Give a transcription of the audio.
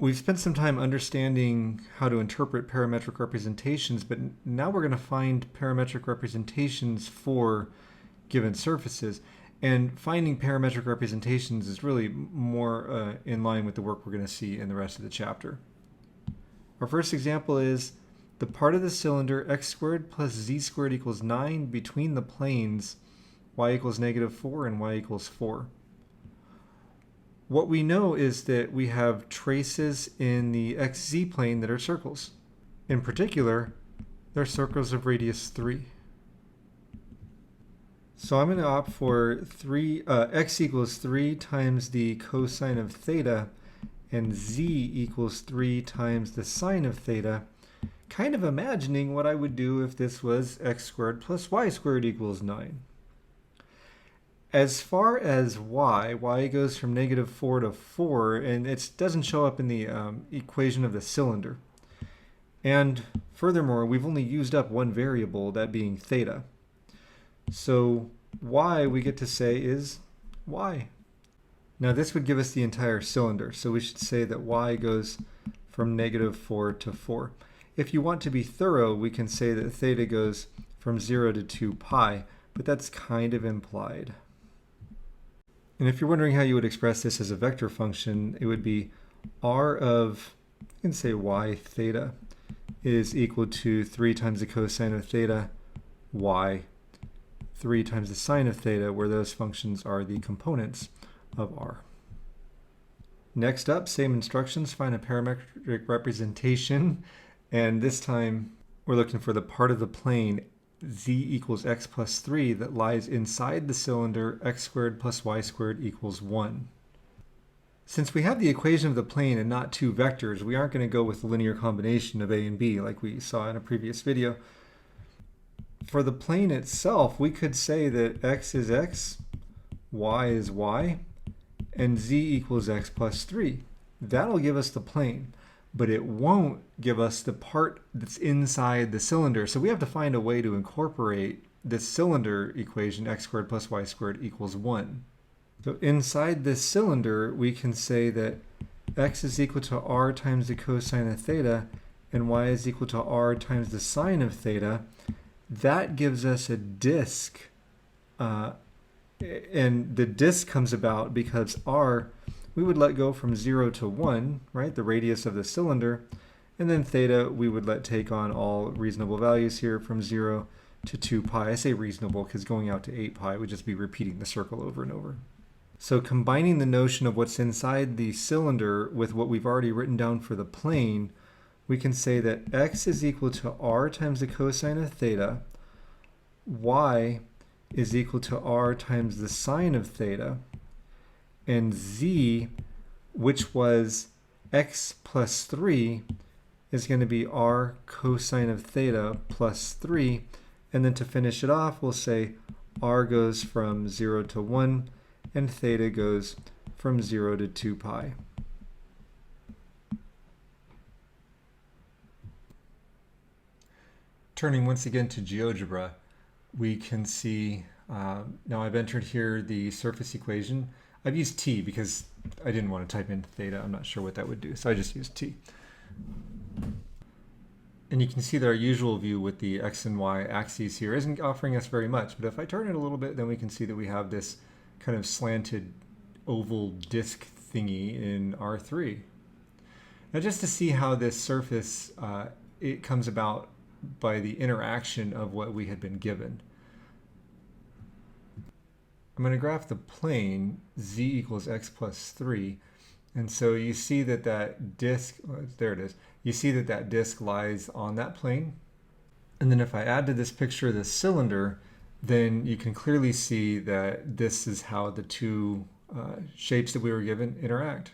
We've spent some time understanding how to interpret parametric representations, but now we're going to find parametric representations for given surfaces. And finding parametric representations is really more in line with the work we're going to see in the rest of the chapter. Our first example is the part of the cylinder x squared plus z squared equals 9 between the planes y equals -4 and y equals 4. What we know is that we have traces in the xz plane that are circles. In particular, they're circles of radius 3. So I'm going to opt for x equals 3 times the cosine of theta and z equals 3 times the sine of theta, kind of imagining what I would do if this was x squared plus y squared equals 9. As far as y goes from -4 to 4, and it doesn't show up in the equation of the cylinder. And furthermore, we've only used up one variable, that being theta. So y we get to say is y. Now this would give us the entire cylinder, so we should say that y goes from -4 to 4. If you want to be thorough, we can say that theta goes from 0 to 2 pi, but that's kind of implied. And if you're wondering how you would express this as a vector function, it would be r of, you can say y theta, is equal to 3 times the cosine of theta, y, 3 times the sine of theta, where those functions are the components of r. Next up, same instructions, find a parametric representation, and this time we're looking for the part of the plane z equals x plus 3 that lies inside the cylinder x squared plus y squared equals 1. Since we have the equation of the plane and not two vectors, we aren't going to go with the linear combination of a and b like we saw in a previous video. For the plane itself, we could say that x is x, y is y, and z equals x plus 3. That'll give us the plane, but it won't give us the part that's inside the cylinder. So we have to find a way to incorporate this cylinder equation, x squared plus y squared equals 1. So inside this cylinder, we can say that x is equal to r times the cosine of theta, and y is equal to r times the sine of theta. That gives us a disk, and the disk comes about because r, we would let go from 0 to 1, right, the radius of the cylinder, and then theta we would let take on all reasonable values here from 0 to 2 pi. I say reasonable because going out to 8 pi would just be repeating the circle over and over. So combining the notion of what's inside the cylinder with what we've already written down for the plane, we can say that x is equal to r times the cosine of theta, y is equal to r times the sine of theta, and z, which was x plus 3, is going to be r cosine of theta plus 3. And then to finish it off, we'll say r goes from 0 to 1, and theta goes from 0 to 2 pi. Turning once again to GeoGebra, we can see, now I've entered here the surface equation. I've used t because I didn't want to type in theta. I'm not sure what that would do, so I just used t. And you can see that our usual view with the x and y axes here isn't offering us very much, but if I turn it a little bit, then we can see that we have this kind of slanted oval disk thingy in R3. Now just to see how this surface, it comes about by the interaction of what we had been given. I'm going to graph the plane z equals x plus 3, and so you see that that disk, there it is, you see that that disk lies on that plane. And then if I add to this picture of the cylinder, then you can clearly see that this is how the two shapes that we were given interact.